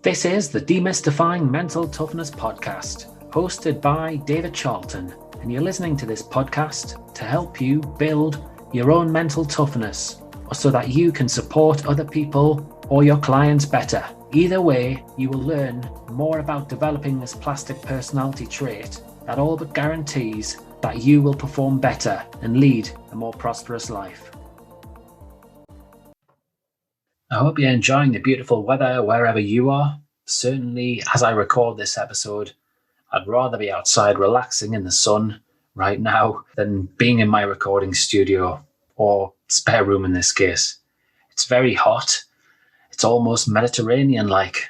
This is the Demystifying Mental Toughness podcast, hosted by David Charlton, and you're listening to this podcast to help you build your own mental toughness, so that you can support other people or your clients better. Either way, you will learn more about developing this plastic personality trait that all but guarantees that you will perform better and lead a more prosperous life. I hope you're enjoying the beautiful weather wherever you are. Certainly, as I record this episode, I'd rather be outside relaxing in the sun right now than being in my recording studio, or spare room in this case. It's very hot. It's almost Mediterranean-like.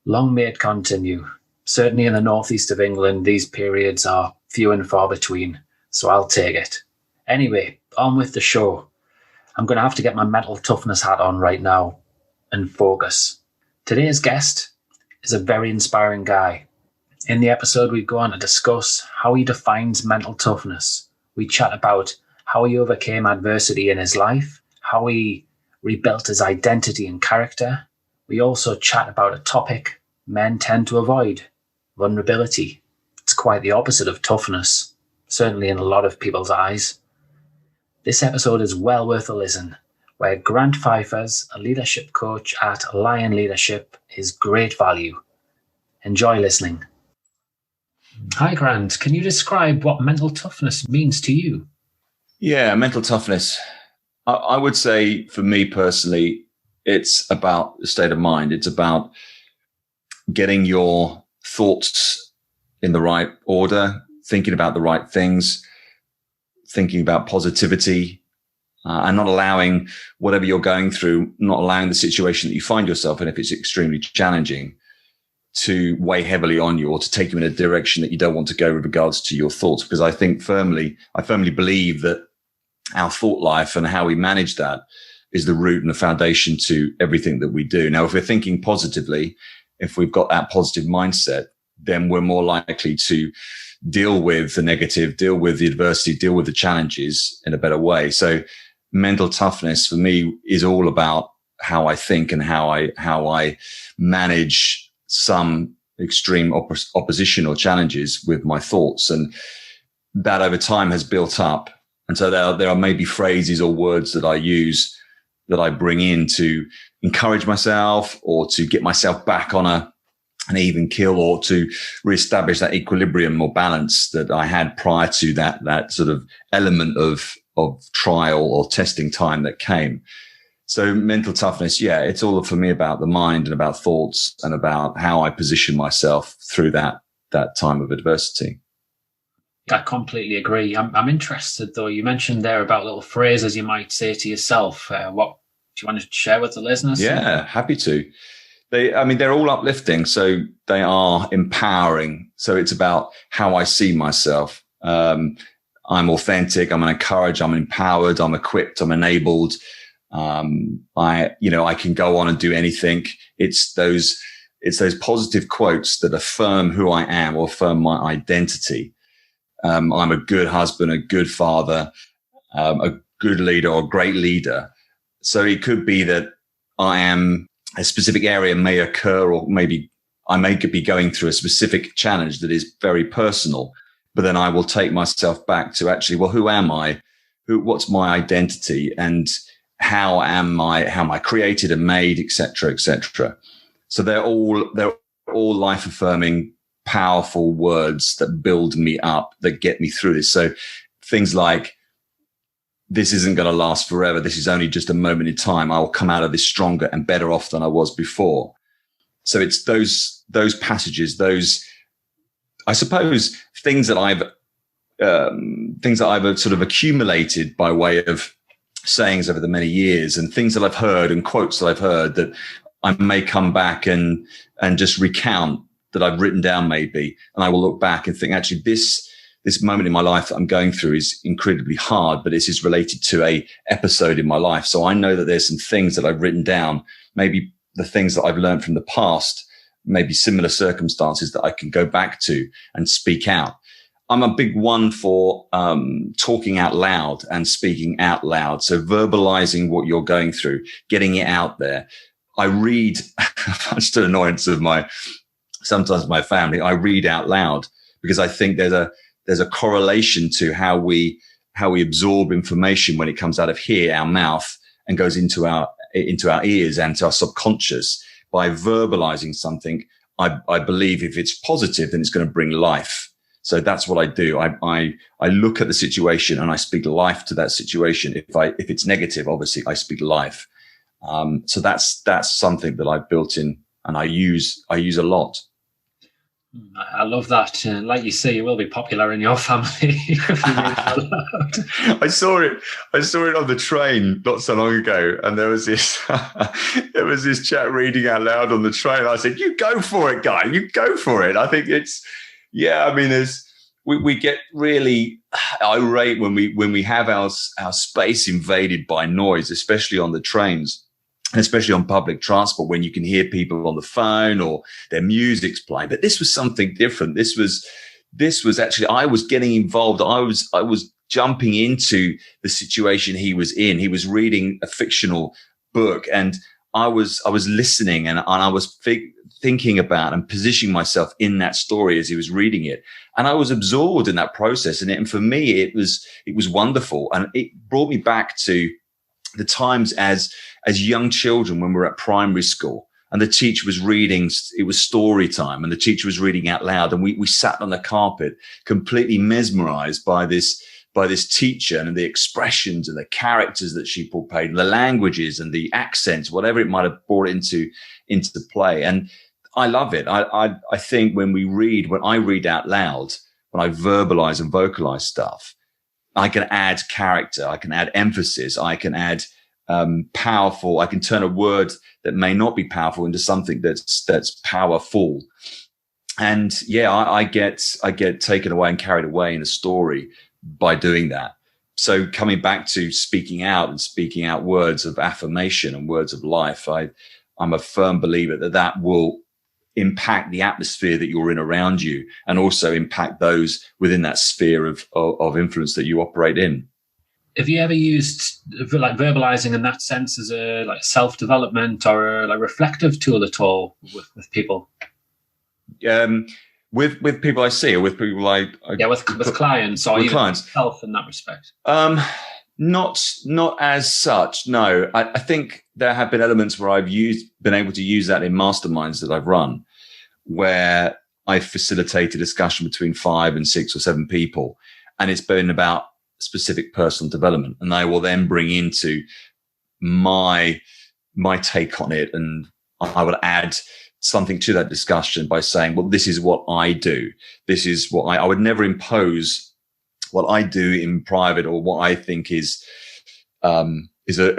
Long may it continue. Certainly in the northeast of England, these periods are few and far between, so I'll take it. Anyway, on with the show. I'm going to have to get my mental toughness hat on right now and focus. Today's guest is a very inspiring guy. In the episode, we go on to discuss how he defines mental toughness. We chat about how he overcame adversity in his life, how he rebuilt his identity and character. We also chat about a topic men tend to avoid: vulnerability. It's quite the opposite of toughness, certainly in a lot of people's eyes. This episode is well worth a listen, where Grant Phypers, a leadership coach at Lion Leadership, is great value. Enjoy listening. Hi, Grant. Can you describe what mental toughness means to you? Yeah, mental toughness. I would say for me personally, it's about the state of mind. It's about getting your thoughts in the right order, thinking about the right things, thinking about positivity, and not allowing whatever you're going through, not allowing the situation that you find yourself in, if it's extremely challenging, to weigh heavily on you or to take you in a direction that you don't want to go with regards to your thoughts. Because I firmly believe that our thought life and how we manage that is the root and the foundation to everything that we do. Now, if we're thinking positively, if we've got that positive mindset, then we're more likely to deal with the negative, deal with the adversity, deal with the challenges in a better way. So mental toughness for me is all about how I think and how I manage some extreme opposition or challenges with my thoughts. And that over time has built up. And so there are maybe phrases or words that I use that I bring in to encourage myself or to get myself back on an even keel, or to reestablish that equilibrium or balance that I had prior to that sort of element of trial or testing time that came. So mental toughness, yeah, it's all for me about the mind and about thoughts and about how I position myself through that time of adversity. I completely agree. I'm interested, though. You mentioned there about little phrases you might say to yourself. What do you want to share with the listeners? Yeah, happy to. They're all uplifting, so they are empowering. So it's about how I see myself. I'm authentic. I'm encouraged. I'm empowered. I'm equipped. I'm enabled. I can go on and do anything. It's those positive quotes that affirm who I am or affirm my identity. I'm a good husband, a good father, a good leader or a great leader. So it could be that a specific area may occur, or maybe I may be going through a specific challenge that is very personal, but then I will take myself back to actually, well, who am I? What's my identity, and how am I created and made, et cetera, et cetera. So they're all life affirming, powerful words that build me up, that get me through this. So things like, this isn't going to last forever. This is only just a moment in time. I will come out of this stronger and better off than I was before. So it's those passages, I suppose, things that I've sort of accumulated by way of sayings over the many years, and things that I've heard and quotes that I've heard that I may come back and just recount, that I've written down maybe. And I will look back and think, actually, this moment in my life that I'm going through is incredibly hard, but this is related to a episode in my life. So I know that there's some things that I've written down, maybe the things that I've learned from the past, maybe similar circumstances that I can go back to and speak out. I'm a big one for talking out loud and speaking out loud. So verbalizing what you're going through, getting it out there. I read, much to the annoyance of sometimes my family, I read out loud because I think there's a correlation to how we absorb information when it comes out of here, our mouth, and goes into our ears and to our subconscious. By verbalizing something, I believe if it's positive, then it's going to bring life. So that's what I do. I look at the situation and I speak life to that situation. If it's negative, obviously I speak life. So that's something that I've built in and I use a lot. I love that. Like you say, you will be popular in your family. If you read it aloud. I saw it on the train not so long ago, and there was this chap reading out loud on the train. I said, "You go for it, guy. You go for it." I think I mean, we get really irate when we have our space invaded by noise, especially on the trains. And especially on public transport, when you can hear people on the phone or their music's playing. But this was something different. This was actually, I was getting involved. I was jumping into the situation he was in. He was reading a fictional book, and I was listening, and I was thinking about and positioning myself in that story as he was reading it. And I was absorbed in that process. And for me, it was wonderful. And it brought me back to the times as young children when we were at primary school and the teacher was reading, it was story time, and the teacher was reading out loud, and we sat on the carpet completely mesmerized by this teacher and the expressions and the characters that she portrayed, the languages and the accents, whatever it might have brought into play. And I love it. I think when I read out loud, when I verbalize and vocalize stuff, I can add character, I can add emphasis, I can add powerful. I can turn a word that may not be powerful into something that's powerful. And yeah, I get taken away and carried away in a story by doing that. So coming back to speaking out words of affirmation and words of life, I'm a firm believer that will impact the atmosphere that you're in around you, and also impact those within that sphere of influence that you operate in. Have you ever used like verbalizing in that sense as a like self-development or a like reflective tool at all with people? With people I see, or with people with clients, or with even clients. Yourself in that respect. Not as such. No, I think there have been elements where I've been able to use that in masterminds that I've run, where I've facilitated discussion between 5 and 6 or 7 people, and it's been about specific personal development, and I will then bring into my take on it, and I will add something to that discussion by saying, well, this is what I do. This is what I would never impose what I do in private, or what I think is a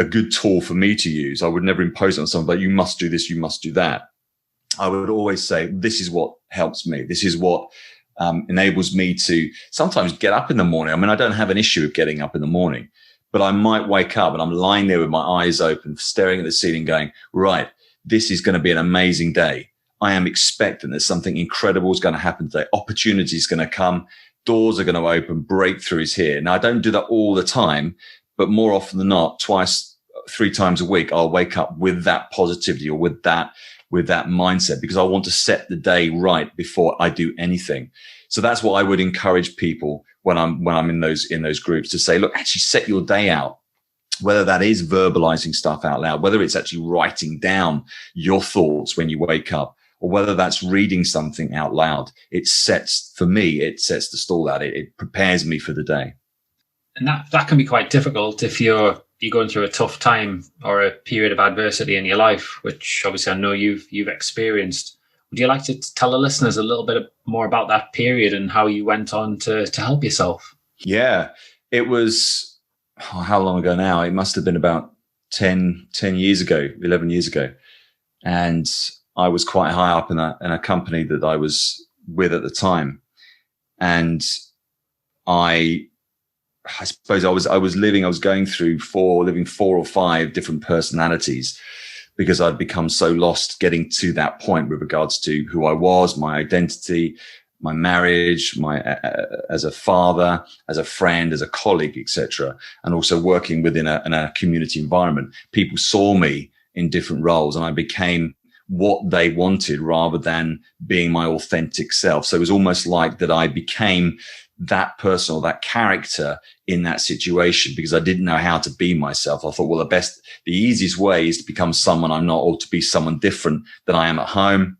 good tool for me to use. I would never impose it on someone, but you must do this, you must do that. I would always say, this is what helps me. This is what enables me to sometimes get up in the morning. I mean, I don't have an issue with getting up in the morning, but I might wake up and I'm lying there with my eyes open, staring at the ceiling going, right, this is going to be an amazing day. I am expecting that something incredible is going to happen today. Opportunity is going to come. Doors are going to open. Breakthroughs here. Now, I don't do that all the time, but more often than not, 3 times a week, I'll wake up with that positivity or with that mindset, because I want to set the day right before I do anything. So that's what I would encourage people when I'm in those groups, to say, look, actually set your day out, whether that is verbalizing stuff out loud, whether it's actually writing down your thoughts when you wake up, or whether that's reading something out loud. It sets the stall out. It prepares me for the day. And that can be quite difficult if you're going through a tough time or a period of adversity in your life, which obviously I know you've experienced. Would you like to tell the listeners a little bit more about that period and how you went on to help yourself? Yeah, it was, how long ago now? It must have been about 10 years ago, 11 years ago. And I was quite high up in a company that I was with at the time. And I suppose I was going through living 4 or 5 different personalities, because I'd become so lost getting to that point with regards to who I was, my identity, my marriage, as a father, as a friend, as a colleague, etc. And also working within a community environment. People saw me in different roles, and I became what they wanted rather than being my authentic self. So it was almost like that I became that person or that character in that situation because I didn't know how to be myself. I thought, well, the easiest way is to become someone I'm not, or to be someone different than I am at home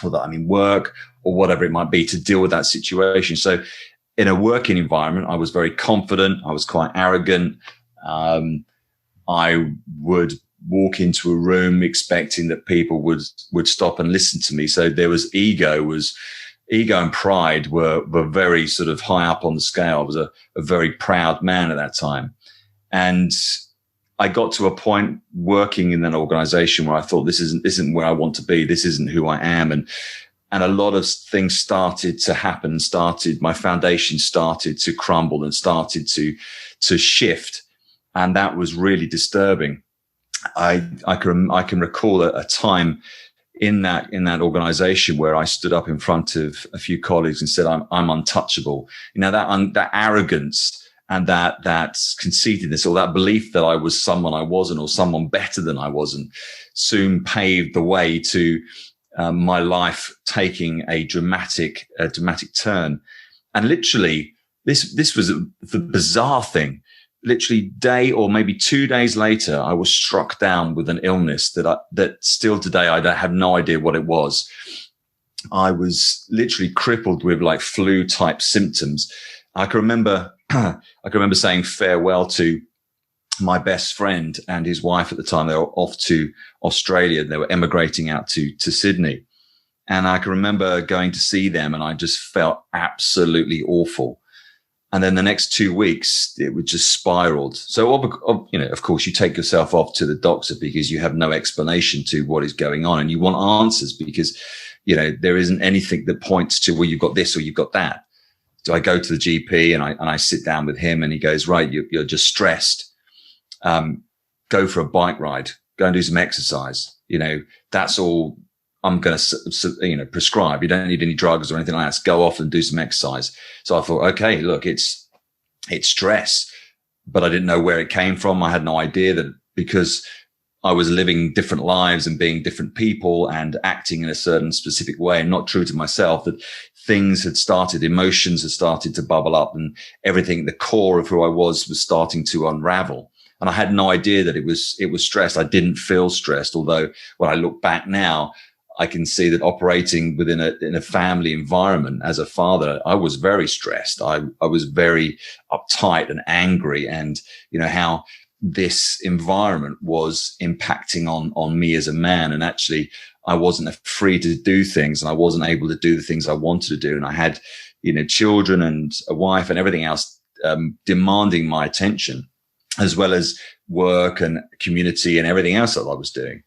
or that I'm in work or whatever it might be, to deal with that situation. So in a working environment, I was very confident. I was quite arrogant. I would walk into a room expecting that people would stop and listen to me. So there was ego and pride were very sort of high up on the scale. I was a very proud man at that time. And I got to a point working in that organization where I thought, this isn't where I want to be. This isn't who I am. And a lot of things started to happen, my foundation started to crumble and started to shift. And that was really disturbing. I can recall a time in that organization where I stood up in front of a few colleagues and said, I'm untouchable. You know, that arrogance and that conceitedness, or that belief that I was someone I wasn't, or someone better than I wasn't, soon paved the way to my life taking a dramatic turn. And literally, this was the bizarre thing. Literally day or maybe 2 days later, I was struck down with an illness that still today, I have no idea what it was. I was literally crippled with like flu type symptoms. I can remember saying farewell to my best friend and his wife at the time. They were off to Australia. They were emigrating out to Sydney. And I can remember going to see them, and I just felt absolutely awful. And then the next 2 weeks, it would just spiraled. So, of course, you take yourself off to the doctor because you have no explanation to what is going on, and you want answers because, there isn't anything that points to, well, you've got this or you've got that. So I go to the GP and I sit down with him, and he goes, right, you're just stressed. Go for a bike ride, go and do some exercise. That's all I'm going to, prescribe. You don't need any drugs or anything like that. Just go off and do some exercise. So I thought, okay, look, it's stress, but I didn't know where it came from. I had no idea that because I was living different lives and being different people and acting in a certain specific way and not true to myself, that emotions had started to bubble up, and everything, the core of who I was starting to unravel. And I had no idea that it was stress. I didn't feel stressed. Although when I look back now, I can see that operating within a family environment as a father, I was very stressed. I was very uptight and angry, and how this environment was impacting on me as a man. And actually, I wasn't free to do things, and I wasn't able to do the things I wanted to do. And I had, children and a wife and everything else demanding my attention, as well as work and community and everything else that I was doing.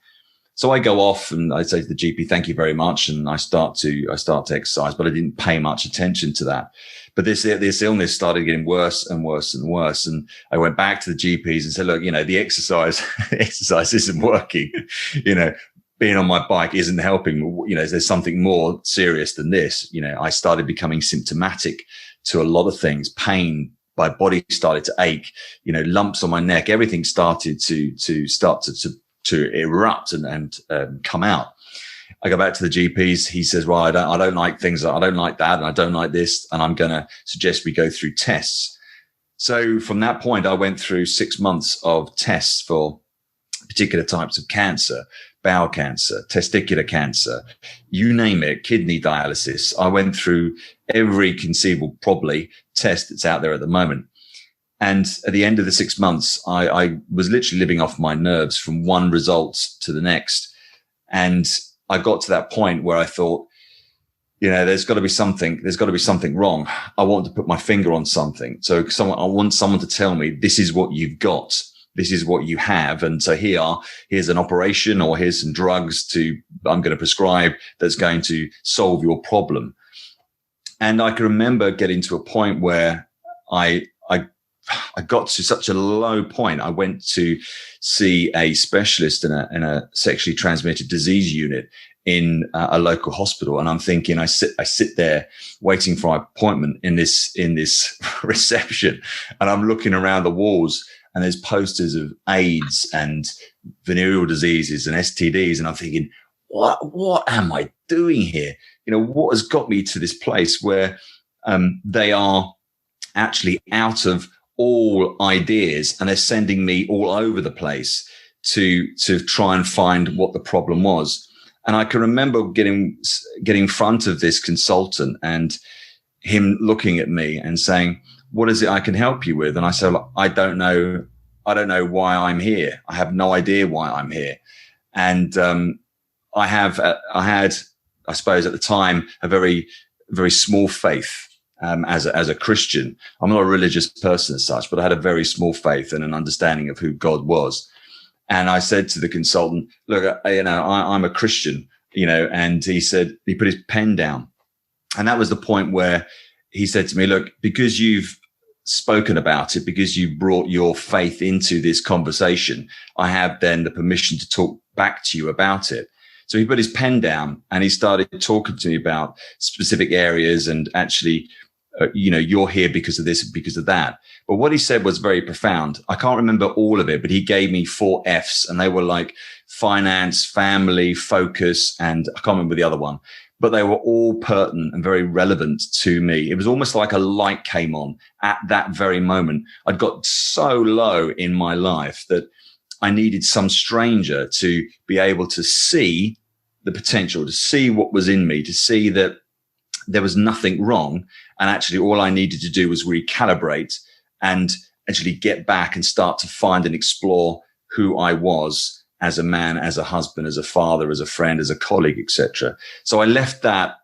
So I go off and I say to the GP, thank you very much. And I start to exercise, but I didn't pay much attention to that. But this illness started getting worse and worse and worse. And I went back to the GPs and said, look, the exercise isn't working. Being on my bike isn't helping. There's something more serious than this. I started becoming symptomatic to a lot of things. Pain, my body started to ache, lumps on my neck, everything started to erupt and come out. I go back to the GPs. He says, well, I don't like things. I don't like that. And I don't like this. And I'm going to suggest we go through tests. So from that point, I went through 6 months of tests for particular types of cancer, bowel cancer, testicular cancer, you name it, kidney dialysis. I went through every conceivable, probably, test that's out there at the moment. And at the end of the 6 months, I was literally living off my nerves from one result to the next. And I got to that point where I thought, there's got to be something wrong. I want to put my finger on something. So I want someone to tell me, this is what you've got. This is what you have. And so here's an operation, or here's some drugs I'm going to prescribe that's going to solve your problem. And I can remember getting to a point where I got to such a low point. I went to see a specialist in a sexually transmitted disease unit in a local hospital. And I'm thinking, I sit there waiting for my appointment in this reception, and I'm looking around the walls, and there's posters of AIDS and venereal diseases and STDs. And I'm thinking, what am I doing here? What has got me to this place where they are actually out of all ideas and they're sending me all over the place to try and find what the problem was. And I can remember getting in front of this consultant and him looking at me and saying, what is it I can help you with? And I said, I don't know why I'm here. I have no idea why I'm here. And I had, I suppose at the time, a very, very small faith as a Christian. I'm not a religious person as such, but I had a very small faith and an understanding of who God was. And I said to the consultant, look, I'm a Christian, and he put his pen down. And that was the point where he said to me, look, because you've spoken about it, because you brought your faith into this conversation, I have then the permission to talk back to you about it. So he put his pen down and he started talking to me about specific areas and actually, you're here because of this, because of that. But what he said was very profound. I can't remember all of it, but he gave me 4 F's and they were like finance, family, focus, and I can't remember the other one, but they were all pertinent and very relevant to me. It was almost like a light came on at that very moment. I'd got so low in my life that I needed some stranger to be able to see the potential, to see what was in me, to see that there was nothing wrong. And actually all I needed to do was recalibrate and actually get back and start to find and explore who I was as a man, as a husband, as a father, as a friend, as a colleague, etc. So I left that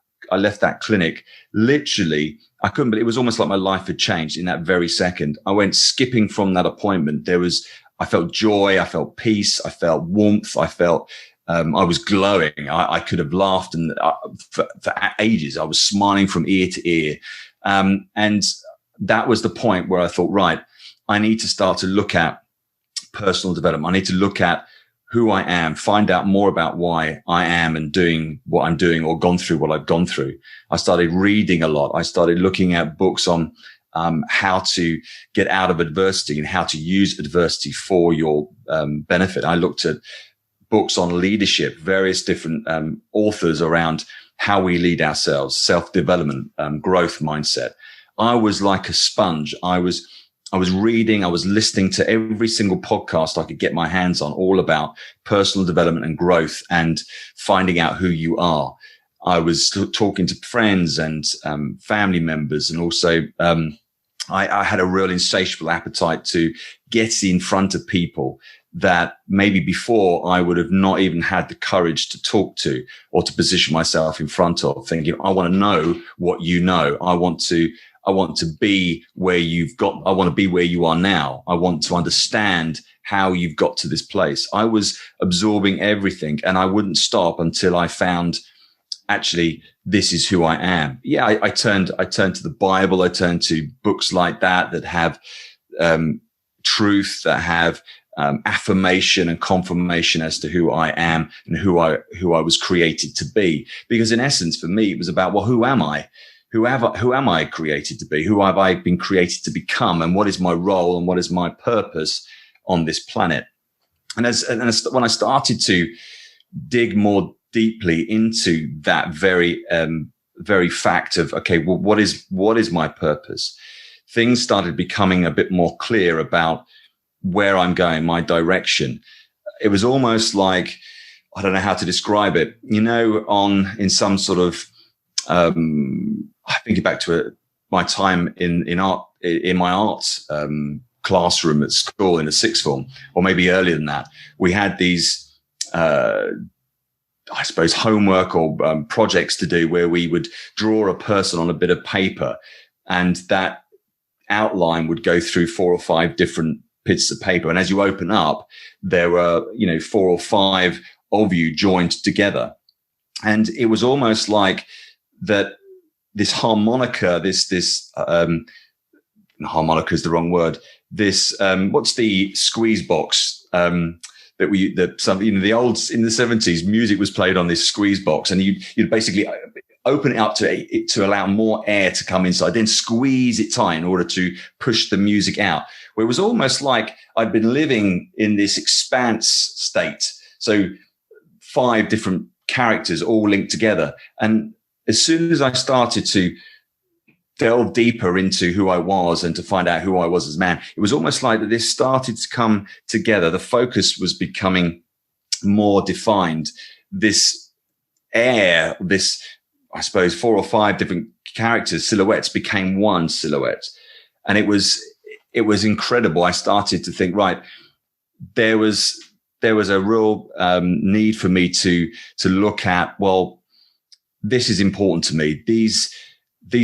clinic. Literally, I couldn't, but it was almost like my life had changed in that very second. I went skipping from that appointment. I felt joy. I felt peace. I felt warmth. I felt, I was glowing. I could have laughed and for ages. I was smiling from ear to ear. And that was the point where I thought, right, I need to start to look at personal development. I need to look at who I am, find out more about why I am and doing what I'm doing or gone through what I've gone through. I started reading a lot. I started looking at books on how to get out of adversity and how to use adversity for your benefit. I looked at books on leadership, various different authors around how we lead ourselves, self-development, growth mindset. I was like a sponge. I was reading, I was listening to every single podcast I could get my hands on, all about personal development and growth and finding out who you are. I was talking to friends and family members, and also I had a real insatiable appetite to get in front of people that maybe before I would have not even had the courage to talk to or to position myself in front of, thinking, I want to know what you know. I want to be where you've got, I want to be where you are now. I want to understand how you've got to this place. I was absorbing everything and I wouldn't stop until I found actually this is who I am. Yeah. I turned to the Bible. I turned to books like that have, truth, that have, affirmation and confirmation as to who I am and who I was created to be. Because in essence, for me, it was about, well, who am I? Who am I created to be? Who have I been created to become? And what is my role and what is my purpose on this planet? And when I started to dig more deeply into that very fact of, okay, well, what is my purpose? Things started becoming a bit more clear about where I'm going, my direction. It was almost like, I don't know how to describe it, in some sort of, I think back to my time in art, in my arts classroom at school in the sixth form, or maybe earlier than that. We had these, I suppose, homework or projects to do where we would draw a person on a bit of paper, and that outline would go through 4 or 5 different bits of paper. And as you open up, there were, 4 or 5 of you joined together. And it was almost like that this harmonica, this harmonica is the wrong word. This, what's the squeeze box, the old, in the 70s, music was played on this squeeze box, and you'd basically open it up to allow more air to come inside, then squeeze it tight in order to push the music out. Where it was almost like I'd been living in this expanse state. So 5 different characters all linked together. And as soon as I started to delve deeper into who I was and to find out who I was as a man, it was almost like that this started to come together. The focus was becoming more defined. This air, this, I suppose, 4 or 5 different characters, silhouettes, became one silhouette. And it was incredible. I started to think, right, there was a real need for me to look at, well, this is important to me. These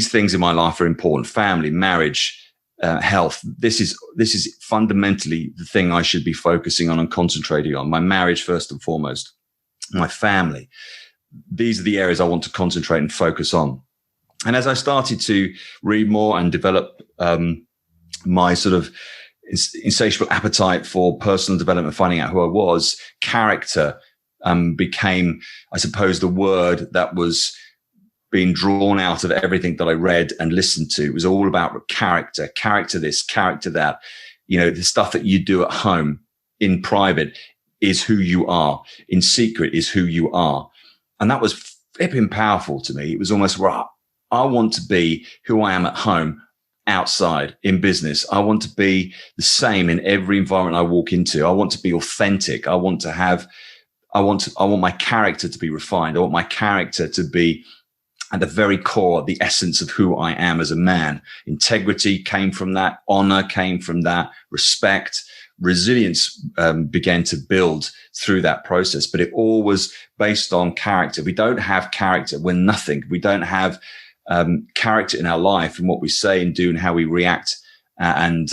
things in my life are important. Family, marriage, health. This is fundamentally the thing I should be focusing on and concentrating on. My marriage, first and foremost, my family. These are the areas I want to concentrate and focus on. And as I started to read more and develop my sort of insatiable appetite for personal development, finding out who I was, character became, I suppose, the word that was being drawn out of everything that I read and listened to. It was all about character this, character that. You know, the stuff that you do at home in private is who you are. In secret is who you are. And that was flipping powerful to me. It was almost, right, I want to be who I am at home, outside, in business. I want to be the same in every environment I walk into. I want to be authentic. I want my character to be refined. I want my character to be at the very core, the essence of who I am as a man. Integrity came from that. Honor came from that. Respect, resilience began to build through that process. But it all was based on character. If we don't have character, we're nothing. If we don't have character in our life and what we say and do and how we react and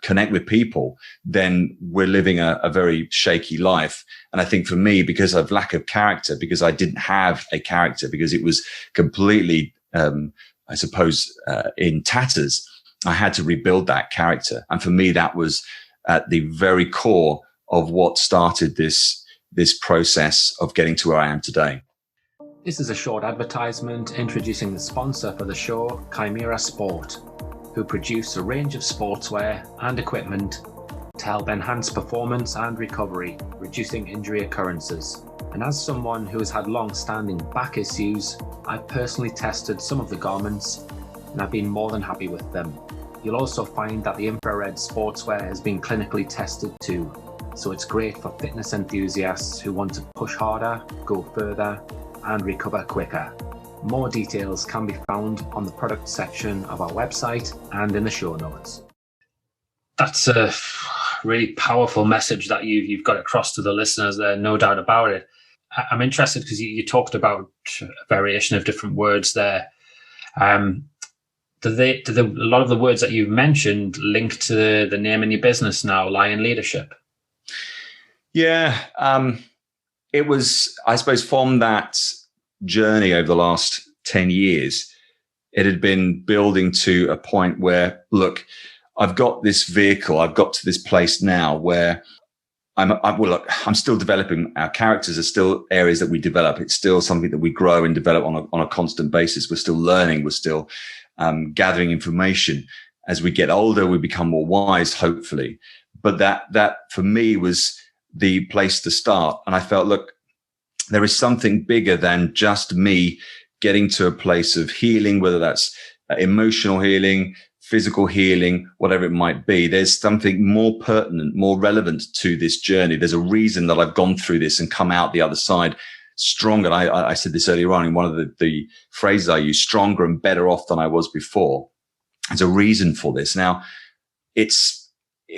connect with people, then we're living a very shaky life. And I think for me, because of lack of character, because I didn't have a character, because it was completely, I suppose, in tatters, I had to rebuild that character. And for me, that was at the very core of what started this process of getting to where I am today. This is a short advertisement introducing the sponsor for the show, Chimera Sport, who produce a range of sportswear and equipment to help enhance performance and recovery, reducing injury occurrences. And as someone who has had long-standing back issues, I've personally tested some of the garments and I've been more than happy with them. You'll also find that the infrared sportswear has been clinically tested too, so it's great for fitness enthusiasts who want to push harder, go further, and recover quicker. More details can be found on the product section of our website and in the show notes. That's a really powerful message that you've got across to the listeners there, no doubt about it. I'm interested because you talked about a variation of different words there. Do a lot of the words that you've mentioned link to the name in your business now, Lion Leadership? Yeah, it was, I suppose, from that journey over the last 10 years, it had been building to a point where, look, I've got this vehicle, I've got to this place now where I'm still developing. Our characters are still areas that we develop. It's still something that we grow and develop on a constant basis. We're still learning. We're still gathering information. As we get older, we become more wise, hopefully. But that for me was the place to start. And I felt, look, there is something bigger than just me getting to a place of healing, whether that's emotional healing, physical healing, whatever it might be. There's something more pertinent, more relevant to this journey. There's a reason that I've gone through this and come out the other side stronger. I said this earlier on in one of the phrases I use, stronger and better off than I was before. There's a reason for this. Now, it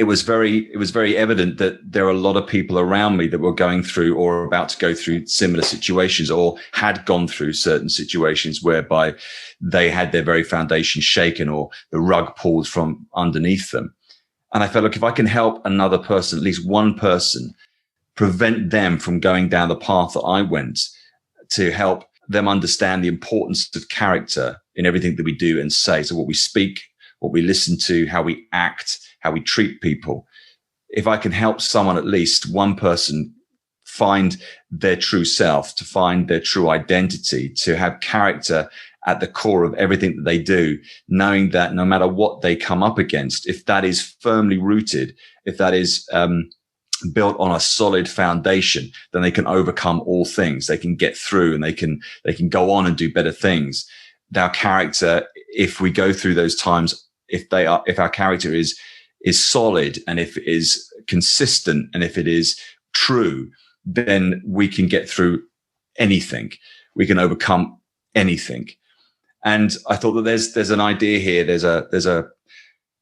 was very evident that there are a lot of people around me that were going through or about to go through similar situations or had gone through certain situations whereby they had their very foundation shaken or the rug pulled from underneath them. And I felt, look, if I can help another person, at least one person, prevent them from going down the path that I went, to help them understand the importance of character in everything that we do and say. So what we speak, what we listen to, how we act, how we treat people. If I can help someone, at least one person, find their true self, to find their true identity, to have character at the core of everything that they do, knowing that no matter what they come up against, if that is firmly rooted, if that is built on a solid foundation, then they can overcome all things. They can get through, and they can go on and do better things. Our character, if we go through those times, if our character is solid, and if it is consistent, and if it is true, then we can get through anything. We can overcome anything. And I thought that there's an idea here. There's a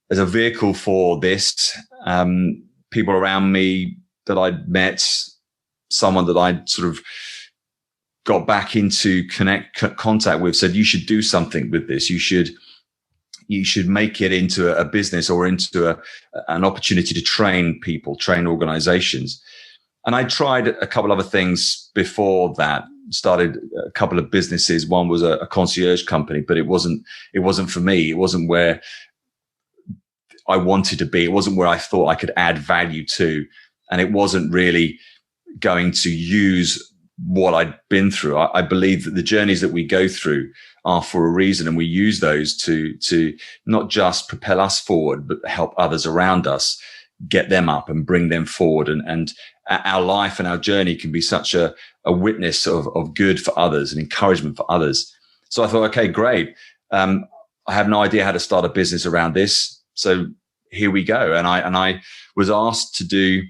vehicle for this. People around me that I'd met, someone that I'd sort of got back into contact with, said, you should do something with this. You should make it into a business, or into an opportunity to train people, train organizations. And I tried a couple other things before that. Started a couple of businesses. One was a concierge company, but it wasn't for me. It wasn't where I wanted to be. It wasn't where I thought I could add value to. And it wasn't really going to use what I'd been through. I believe that the journeys that we go through are for a reason, and we use those to not just propel us forward, but help others around us get them up and bring them forward. And our life and our journey can be such a witness of good for others and encouragement for others. So I thought, okay, great. I have no idea how to start a business around this. So here we go. And I was asked to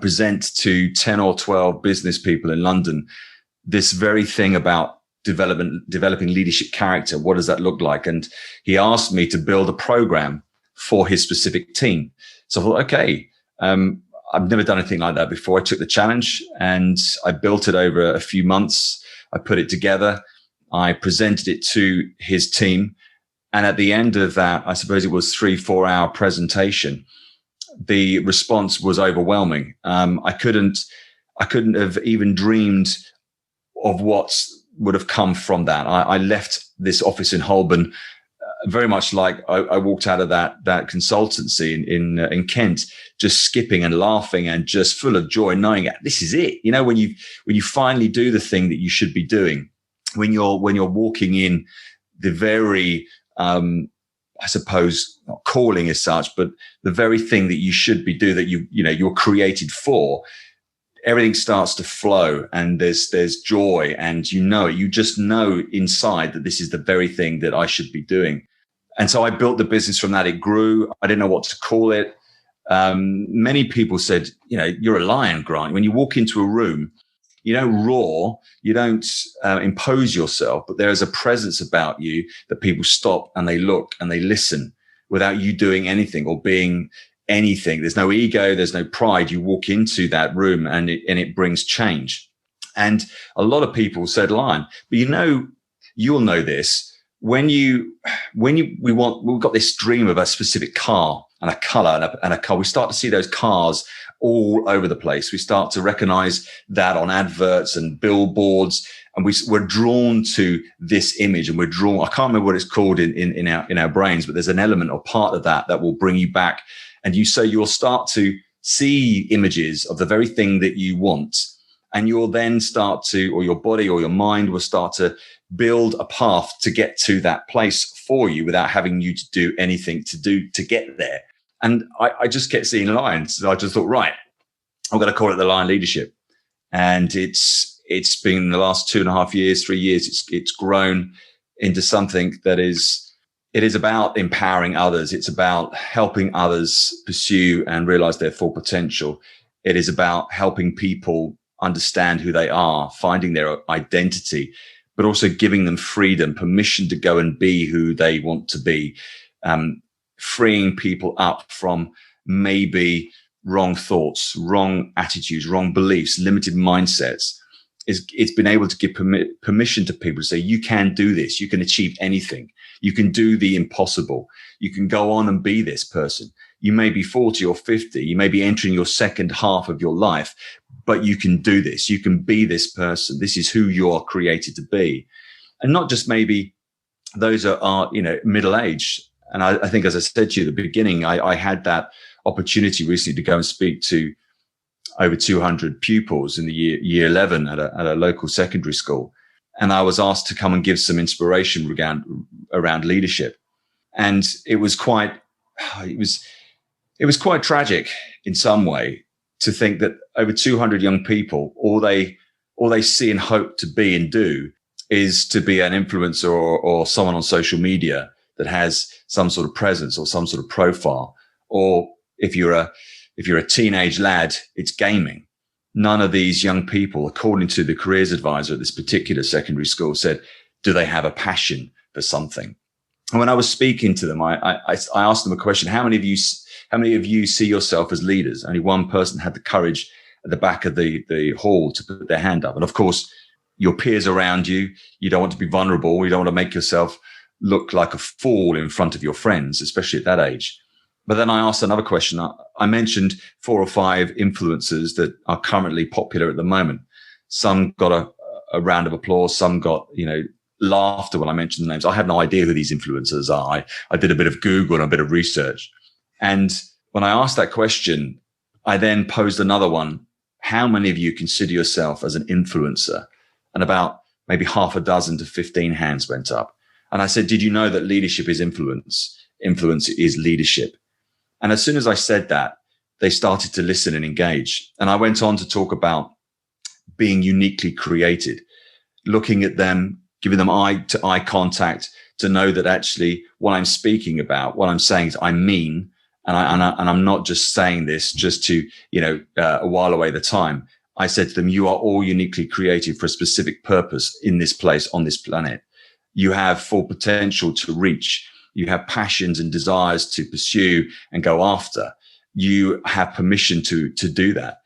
present to 10 or 12 business people in London this very thing about developing leadership character. What does that look like? And he asked me to build a program for his specific team. So I thought, okay, I've never done anything like that before. I took the challenge and I built it over a few months. I put it together. I presented it to his team. And at the end of that, I suppose it was 3-4 hour presentation, the response was overwhelming. I couldn't have even dreamed of what would have come from that. I left this office in Holborn very much like I walked out of that consultancy in Kent, just skipping and laughing and just full of joy, knowing this is it. You know, when you finally do the thing that you should be doing, when you're walking in the very I suppose not calling as such, but the very thing that you should be doing, that you're created for, everything starts to flow, and there's joy, and you just know inside that this is the very thing that I should be doing. And so I built the business from that. It grew. I didn't know what to call it. Many people said, you're a lion, Grant. When you walk into a room, you don't roar, you don't impose yourself, but there is a presence about you that people stop and they look and they listen without you doing anything or being anything. There's no ego, there's no pride. You walk into that room and it brings change. And a lot of people said lion, but you'll know this. We've got this dream of a specific car and a color and a car. We start to see those cars all over the place. We start to recognize that on adverts and billboards, and we're drawn to this image, and I can't remember what it's called in our brains, but there's an element or part of that will bring you back. And you'll start to see images of the very thing that you want. And you'll then start to, or your body or your mind will start to build a path to get to that place for you without having you to do anything to get there. And I just kept seeing lions. So I just thought, right, I'm going to call it the Lion Leadership. And it's been the last 2.5 years, 3 years, it's grown into something that it is about empowering others. It's about helping others pursue and realize their full potential. It is about helping people understand who they are, finding their identity, but also giving them freedom, permission to go and be who they want to be, freeing people up from maybe wrong thoughts, wrong attitudes, wrong beliefs, limited mindsets. It's been able to give permission to people to say, you can do this. You can achieve anything. You can do the impossible. You can go on and be this person. You may be 40 or 50. You may be entering your second half of your life, but you can do this. You can be this person. This is who you are created to be. And not just maybe those are middle-aged. And I think, as I said to you at the beginning, I had that opportunity recently to go and speak to over 200 pupils in the year 11 at a local secondary school. And I was asked to come and give some inspiration around leadership. And it was quite tragic in some way to think that over 200 young people, all they see and hope to be and do is to be an influencer or someone on social media that has some sort of presence or some sort of profile. Or if you're a teenage lad, it's gaming. None of these young people, according to the careers advisor at this particular secondary school, said, do they have a passion for something? And when I was speaking to them, I asked them a question. How many of you see yourself as leaders? Only one person had the courage at the back of the hall to put their hand up. And of course, your peers around you, you don't want to be vulnerable. You don't want to make yourself look like a fool in front of your friends, especially at that age. But then I asked another question. I mentioned 4 or 5 influencers that are currently popular at the moment. Some got a round of applause. Some got, laughter when I mentioned the names. I had no idea who these influencers are. I did a bit of Google and a bit of research. And when I asked that question, I then posed another one. How many of you consider yourself as an influencer? And about maybe half a dozen to 15 hands went up. And I said, did you know that leadership is influence? Influence is leadership. And as soon as I said that, they started to listen and engage. And I went on to talk about being uniquely created, looking at them, giving them eye-to-eye contact to know that actually what I'm speaking about, what I'm saying is I mean, and I'm not just saying this just to, while away the time. I said to them, you are all uniquely created for a specific purpose in this place on this planet. You have full potential to reach. You have passions and desires to pursue and go after. You have permission to do that.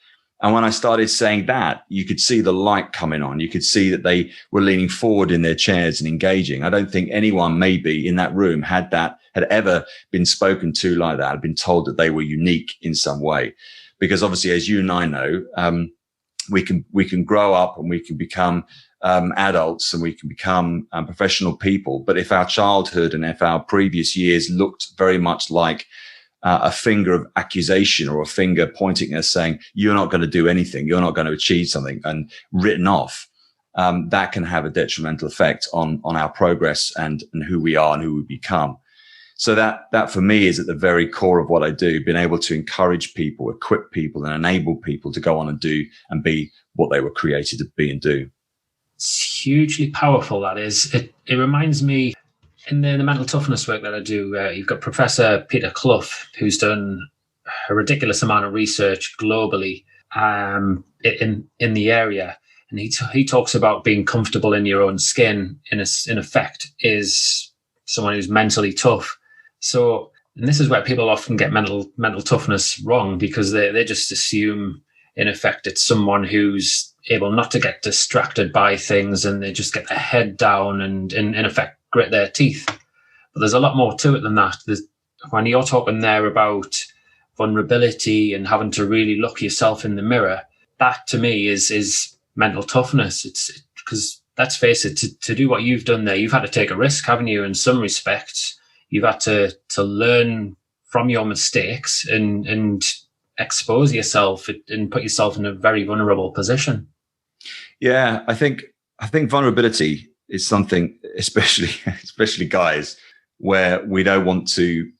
And when I started saying that, you could see the light coming on. You could see that they were leaning forward in their chairs and engaging. I don't think anyone maybe in that room had ever been spoken to like that, had been told that they were unique in some way. Because obviously, as you and I know, we can grow up and we can become adults and we can become professional people. But if our childhood and if our previous years looked very much like a finger of accusation or a finger pointing at us saying, you're not going to do anything, you're not going to achieve something, and written off, that can have a detrimental effect on our progress and who we are and who we become. So that for me is at the very core of what I do, being able to encourage people, equip people and enable people to go on and do and be what they were created to be and do. It's hugely powerful, that is. It reminds me, in the mental toughness work that I do, you've got Professor Peter Clough, who's done a ridiculous amount of research globally in the area. And he talks about being comfortable in your own skin, in effect, is someone who's mentally tough. So, and this is where people often get mental toughness wrong, because they just assume, in effect, it's someone who's able not to get distracted by things and they just get their head down and, in effect, grit their teeth. But there's a lot more to it than that. When you're talking there about vulnerability and having to really look yourself in the mirror, that to me is mental toughness. It's because, let's face it, to do what you've done there, you've had to take a risk, haven't you? In some respects, you've had to learn from your mistakes and expose yourself and put yourself in a very vulnerable position. Yeah, I think vulnerability is something, especially guys, where we don't want to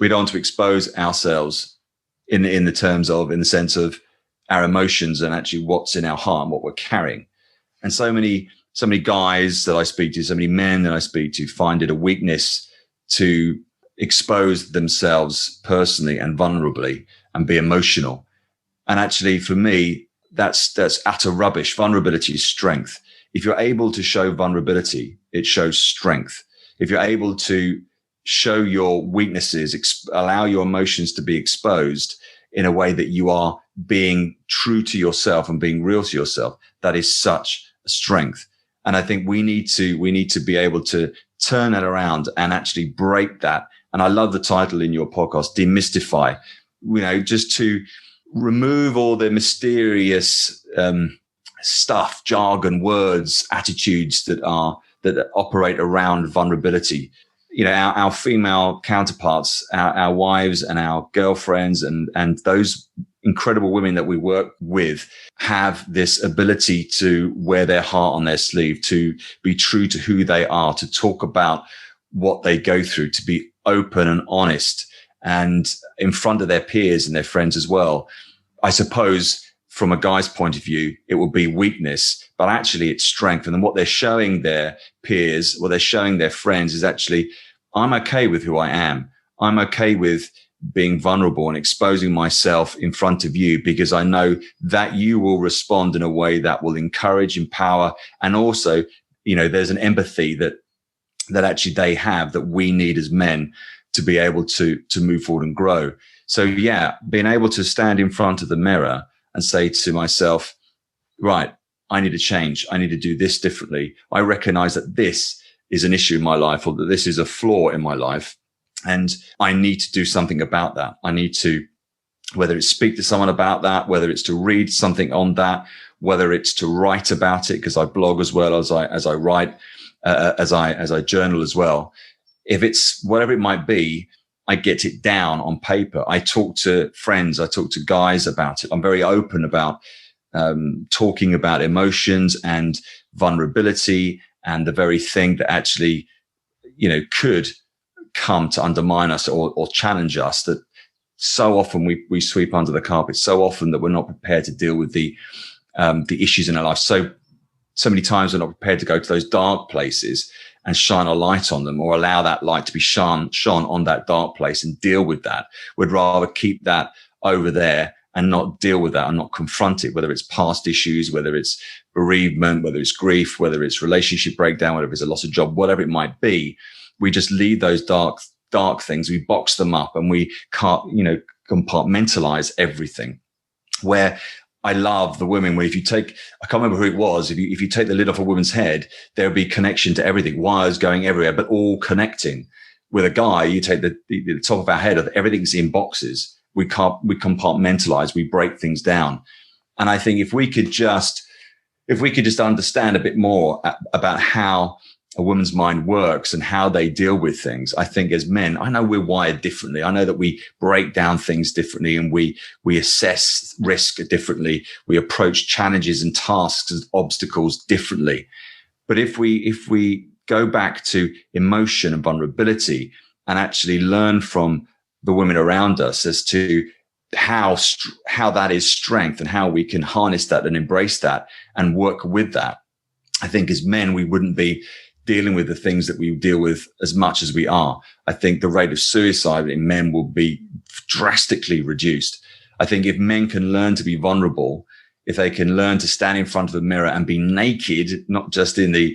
expose ourselves in the sense of our emotions and actually what's in our heart and what we're carrying. And so many guys that I speak to, so many men that I speak to, find it a weakness to expose themselves personally and vulnerably and be emotional. And actually, for me, that's utter rubbish. Vulnerability is strength. If you're able to show vulnerability, it shows strength. If you're able to show your weaknesses, allow your emotions to be exposed in a way that you are being true to yourself and being real to yourself, that is such a strength. And I think we need to be able to turn that around and actually break that. And I love the title in your podcast, Demystify, just to remove all the mysterious stuff, jargon, words, attitudes that operate around vulnerability. Our female counterparts, our wives and our girlfriends and those, incredible women that we work with have this ability to wear their heart on their sleeve, to be true to who they are, to talk about what they go through, to be open and honest and in front of their peers and their friends as well. I suppose from a guy's point of view, it will be weakness, but actually it's strength. And then what they're showing their peers, what they're showing their friends is actually, I'm okay with who I am. I'm okay with being vulnerable and exposing myself in front of you because I know that you will respond in a way that will encourage, empower, and also, there's an empathy that actually they have that we need as men to be able to move forward and grow. So yeah, being able to stand in front of the mirror and say to myself, right, I need to change. I need to do this differently. I recognize that this is an issue in my life, or that this is a flaw in my life. And I need to do something about that. I need to, whether it's speak to someone about that, whether it's to read something on that, whether it's to write about it, because I blog as well as I write, as I journal as well. If it's whatever it might be, I get it down on paper. I talk to friends. I talk to guys about it. I'm very open about talking about emotions and vulnerability and the very thing that actually, could come to undermine us or challenge us, that so often we sweep under the carpet, so often that we're not prepared to deal with the issues in our life. So many times we're not prepared to go to those dark places and shine a light on them, or allow that light to be shone on that dark place and deal with that. We'd rather keep that over there and not deal with that and not confront it, whether it's past issues, whether it's bereavement, whether it's grief, whether it's relationship breakdown, whether it's a loss of job, whatever it might be. We just leave those dark things. We box them up and we can't, compartmentalize everything. Where I love the women where if you take, I can't remember who it was, if you take the lid off a woman's head, there'll be connection to everything, wires going everywhere, but all connecting. With a guy, you take the top of our head, everything's in boxes. We compartmentalize, we break things down. And I think if we could just understand a bit more about how a woman's mind works and how they deal with things, I think as men, I know we're wired differently. I know that we break down things differently and we assess risk differently. We approach challenges and tasks and obstacles differently. But if we go back to emotion and vulnerability and actually learn from the women around us as to how that is strength and how we can harness that and embrace that and work with that, I think as men, we wouldn't be dealing with the things that we deal with as much as we are. I think the rate of suicide in men will be drastically reduced. I think if men can learn to be vulnerable, if they can learn to stand in front of the mirror and be naked, not just in the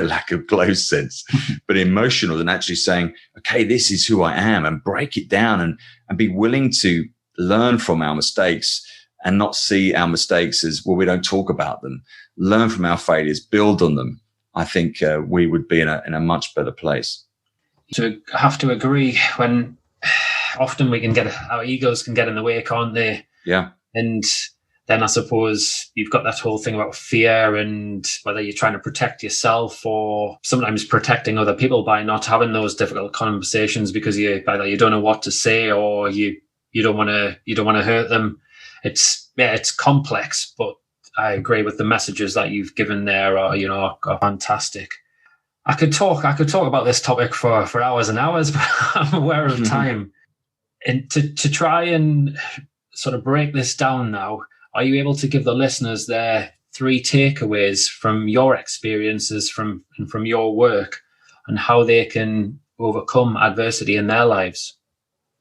lack of clothes sense, but emotional, and actually saying, okay, this is who I am, and break it down and be willing to learn from our mistakes and not see our mistakes as, well, we don't talk about them. Learn from our failures, build on them. I think we would be in a much better place. So I have to agree, when often our egos can get in the way, can't they? Yeah. And then I suppose you've got that whole thing about fear and whether you're trying to protect yourself or sometimes protecting other people by not having those difficult conversations because either you don't know what to say or you don't want to hurt them. It's complex, but I agree with the messages that you've given there are fantastic. I could talk about this topic for hours and hours, but I'm aware of time. And to try and sort of break this down now, are you able to give the listeners their 3 takeaways from your experiences from your work and how they can overcome adversity in their lives?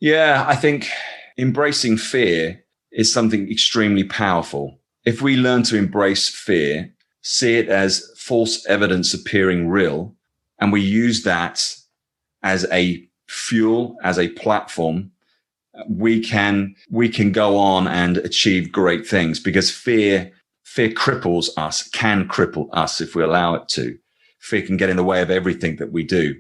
Yeah, I think embracing fear is something extremely powerful. If we learn to embrace fear, see it as false evidence appearing real, and we use that as a fuel, as a platform, we can go on and achieve great things, because fear cripples us, can cripple us if we allow it to. Fear can get in the way of everything that we do.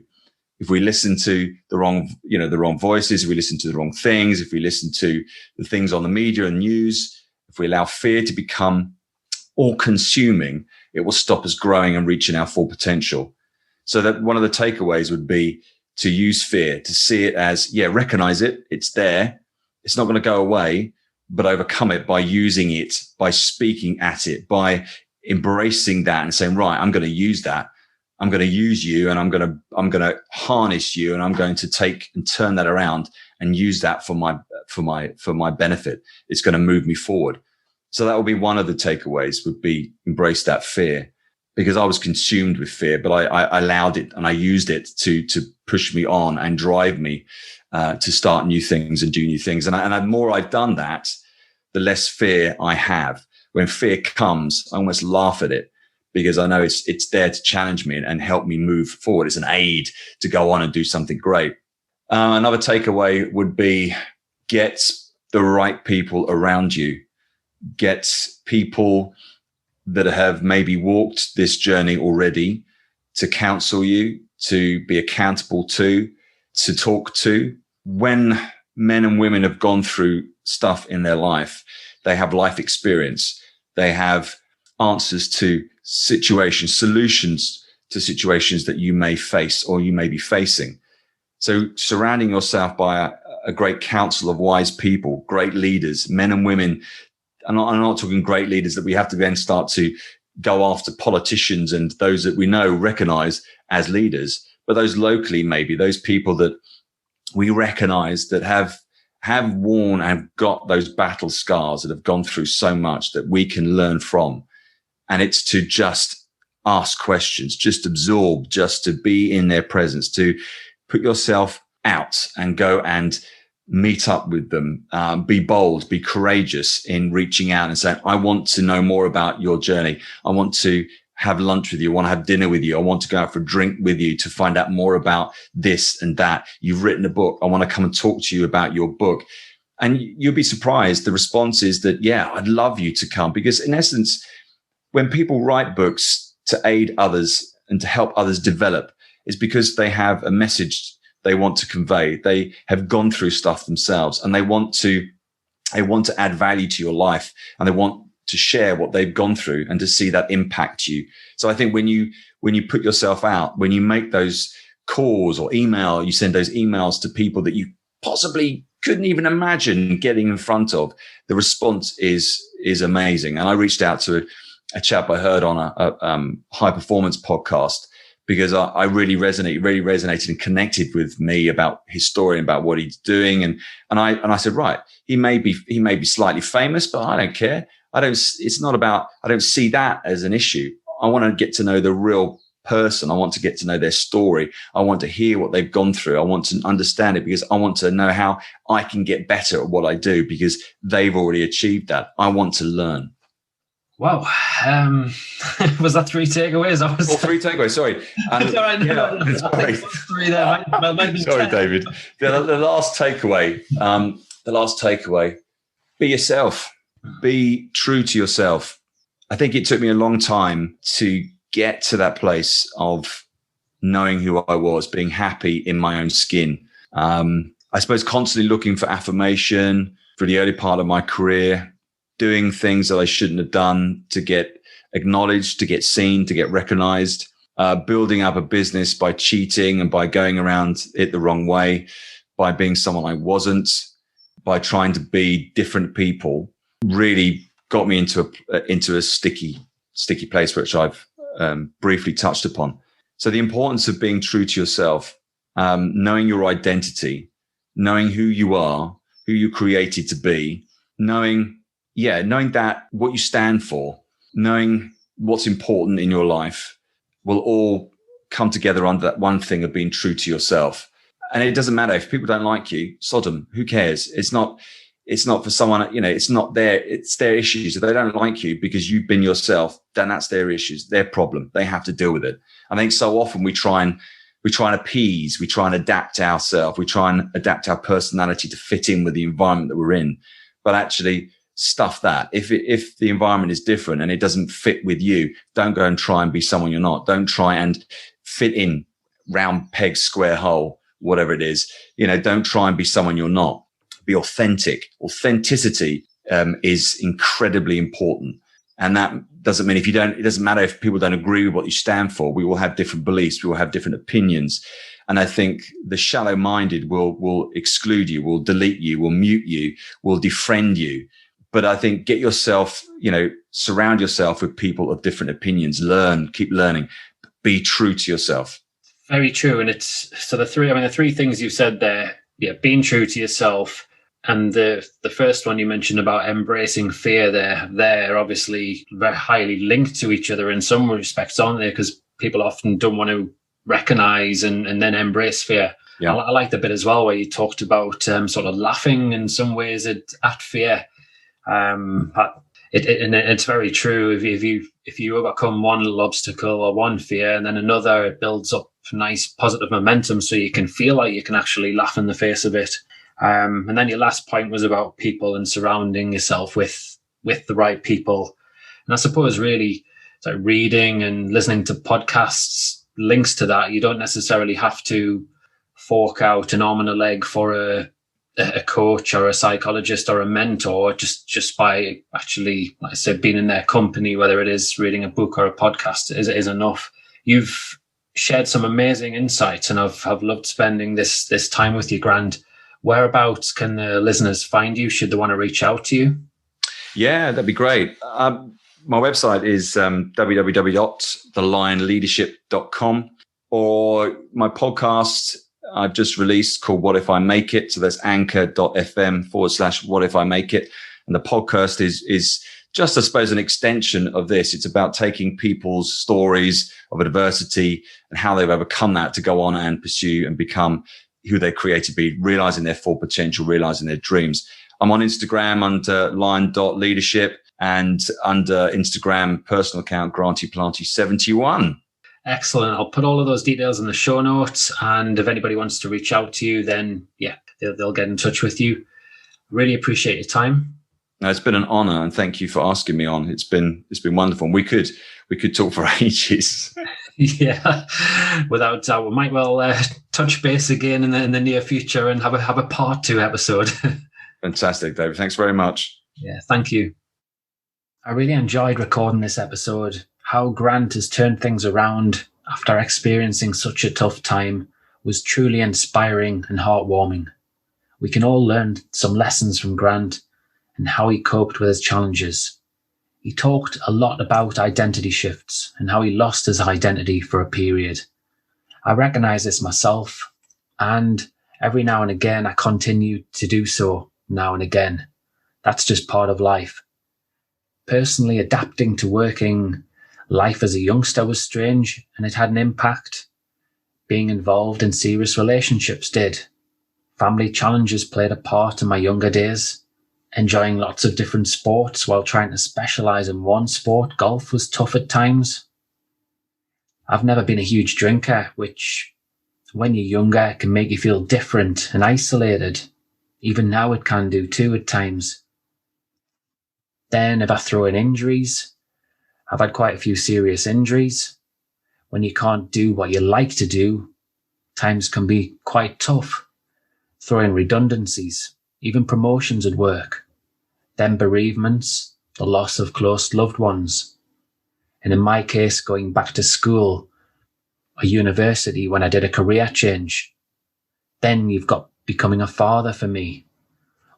If we listen to the wrong voices, if we listen to the wrong things, if we listen to the things on the media and news, if we allow fear to become all-consuming, it will stop us growing and reaching our full potential. So that one of the takeaways would be to use fear, to see it as, recognize it. It's there. It's not going to go away. but overcome it by using it, by speaking at it, by embracing that and saying, right, I'm going to use that. I'm going to use you, and I'm going to harness you, and I'm going to take and turn that around and use that for my benefit. It's going to move me forward. So that would be one of the takeaways, would be embrace that fear, because I was consumed with fear, but I allowed it and I used it to push me on and drive me to start new things and do new things. And the more I've done that, the less fear I have. When fear comes, I almost laugh at it, because I know it's there to challenge me and help me move forward. It's an aid to go on and do something great. Another takeaway would be get the right people around you. Get people that have maybe walked this journey already to counsel you, to be accountable to talk to. When men and women have gone through stuff in their life, they have life experience. They have answers to situations, solutions to situations that you may face or you may be facing. So surrounding yourself by a great council of wise people, great leaders, men and women. I'm not talking great leaders that we have to then start to go after politicians and those that we know, recognize as leaders, but those locally, maybe those people that we recognize that have worn and got those battle scars, that have gone through so much that we can learn from. And it's to just ask questions, just absorb, just to be in their presence, to put yourself out and go and meet up with them, be bold, be courageous in reaching out and saying, I want to know more about your journey. I want to have lunch with you. I want to have dinner with you. I want to go out for a drink with you to find out more about this and that. You've written a book. I want to come and talk to you about your book. And you'll be surprised. The response is that, yeah, I'd love you to come, because in essence, when people write books to aid others and to help others develop, it's because they have a message they want to convey. They have gone through stuff themselves, and they want to add value to your life, and they want to share what they've gone through and to see that impact you. So I think when you put yourself out, when you make those calls or you send those emails to people that you possibly couldn't even imagine getting in front of, the response is amazing. And I reached out to a chap I heard on a high performance podcast, because I really resonated and connected with me about his story and about what he's doing. And I said, right, he may be slightly famous, but I don't care. I don't see that as an issue. I want to get to know the real person. I want to get to know their story. I want to hear what they've gone through. I want to understand it, because I want to know how I can get better at what I do, because they've already achieved that. I want to learn. Wow. Was that 3 takeaways? 3 takeaways, sorry. Sorry. 3 there. Sorry, David. The last takeaway, be yourself. Be true to yourself. I think it took me a long time to get to that place of knowing who I was, being happy in my own skin. I suppose constantly looking for affirmation for the early part of my career, doing things that I shouldn't have done to get acknowledged, to get seen, to get recognized, building up a business by cheating and by going around it the wrong way, by being someone I wasn't, by trying to be different people, really got me into a sticky place, which I've briefly touched upon. So the importance of being true to yourself, knowing your identity, knowing who you are, who you're created to be, knowing that what you stand for, knowing what's important in your life, will all come together under that one thing of being true to yourself. And it doesn't matter if people don't like you, sod them, who cares? It's not for someone, it's their issues. If they don't like you because you've been yourself, then that's their issues, their problem. They have to deal with it. I think so often we try and appease, we try and adapt ourselves, we try and adapt our personality to fit in with the environment that we're in. But actually, stuff that. If the environment is different and it doesn't fit with you, don't go and try and be someone you're not. Don't try and fit in round peg, square hole, whatever it is. Don't try and be someone you're not. Be authentic. Authenticity is incredibly important. And that doesn't mean it doesn't matter if people don't agree with what you stand for. We will have different beliefs. We will have different opinions. And I think the shallow-minded will exclude you, will delete you, will mute you, will defriend you. But I think get yourself, surround yourself with people of different opinions, keep learning, be true to yourself. Very true. And the three things you've said there, being true to yourself. And the first one you mentioned about embracing fear, they're obviously very highly linked to each other in some respects, aren't they? Because people often don't want to recognize and then embrace fear. Yeah. I like the bit as well where you talked about sort of laughing in some ways at fear. It's very true. If you overcome one little obstacle or one fear and then another, it builds up nice positive momentum, so you can feel like you can actually laugh in the face of it. And then your last point was about people and surrounding yourself with the right people. And I suppose really it's like reading and listening to podcasts links to that. You don't necessarily have to fork out an arm and a leg for a coach or a psychologist or a mentor just by actually, like I said, being in their company, whether it is reading a book or a podcast is enough. You've shared some amazing insights, and I've loved spending this time with you, Grant. Whereabouts can the listeners find you should they want to reach out to you? Yeah, that'd be great. My website is www.thelionleadership.com, or my podcast I've just released called What If I Make It? So that's anchor.fm/What If I Make It. And the podcast is just, I suppose, an extension of this. It's about taking people's stories of adversity and how they've overcome that to go on and pursue and become who they're created to be, realizing their full potential, realizing their dreams. I'm on Instagram under lion.leadership and under Instagram personal account GrantyPlanty71. Excellent. I'll put all of those details in the show notes. And if anybody wants to reach out to you, then they'll get in touch with you. Really appreciate your time. No, it's been an honor, and thank you for asking me on. It's been wonderful. And we could talk for ages. Yeah, without doubt. We might well touch base again in the near future and have a part 2 episode. Fantastic, David. Thanks very much. Yeah, thank you. I really enjoyed recording this episode. How Grant has turned things around after experiencing such a tough time was truly inspiring and heartwarming. We can all learn some lessons from Grant and how he coped with his challenges. He talked a lot about identity shifts and how he lost his identity for a period. I recognize this myself, and every now and again I continue to do so now and again. That's just part of life. Personally, adapting to working life as a youngster was strange, and it had an impact. Being involved in serious relationships did. Family challenges played a part in my younger days. Enjoying lots of different sports while trying to specialize in one sport, golf, was tough at times. I've never been a huge drinker, which, when you're younger, can make you feel different and isolated. Even now it can do too at times. Then if I throw in injuries, I've had quite a few serious injuries. When you can't do what you like to do, times can be quite tough. Throw in redundancies, even promotions at work, then bereavements, the loss of close loved ones. And in my case, going back to school or university when I did a career change. Then you've got becoming a father for me.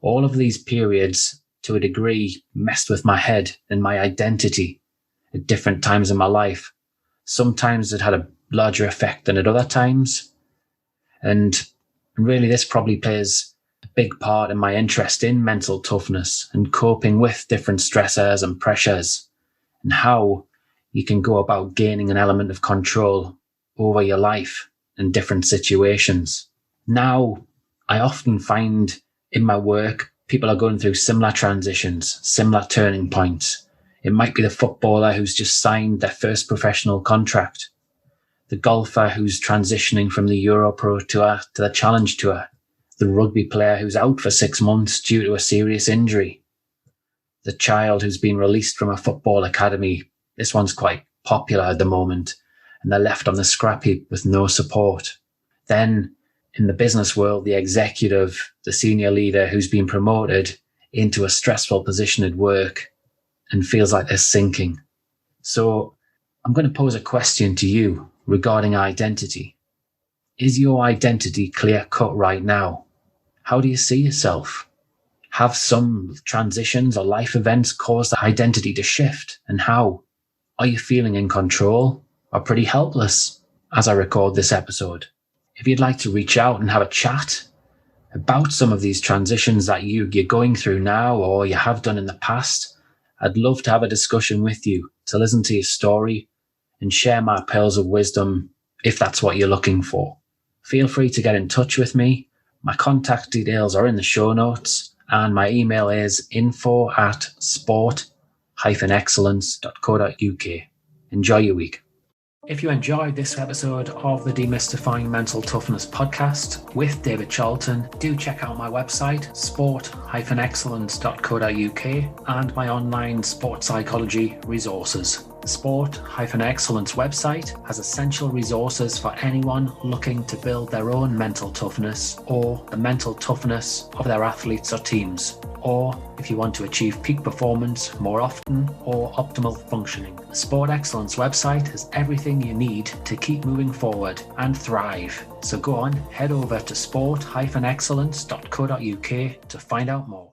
All of these periods, to a degree, messed with my head and my identity at different times in my life. Sometimes it had a larger effect than at other times. And really this probably plays a big part in my interest in mental toughness and coping with different stressors and pressures, and how you can go about gaining an element of control over your life in different situations. Now, I often find in my work, people are going through similar transitions, similar turning points. It might be the footballer who's just signed their first professional contract, the golfer who's transitioning from the Euro Pro Tour to the Challenge Tour, the rugby player who's out for 6 months due to a serious injury, the child who's been released from a football academy. This one's quite popular at the moment, and they're left on the scrap heap with no support. Then, in the business world, the executive, the senior leader who's been promoted into a stressful position at work, and feels like they're sinking. So I'm going to pose a question to you regarding identity. Is your identity clear cut right now? How do you see yourself? Have some transitions or life events caused the identity to shift? And how? Are you feeling in control or pretty helpless as I record this episode? If you'd like to reach out and have a chat about some of these transitions that you're going through now or you have done in the past, I'd love to have a discussion with you, to listen to your story and share my pearls of wisdom if that's what you're looking for. Feel free to get in touch with me. My contact details are in the show notes and my email is info@sport-excellence.co.uk. Enjoy your week. If you enjoyed this episode of the Demystifying Mental Toughness podcast with David Charlton, do check out my website, sport-excellence.co.uk, and my online sport psychology resources. The Sport-Excellence website has essential resources for anyone looking to build their own mental toughness or the mental toughness of their athletes or teams, or if you want to achieve peak performance more often or optimal functioning. The Sport Excellence website has everything you need to keep moving forward and thrive. So go on, head over to sport-excellence.co.uk to find out more.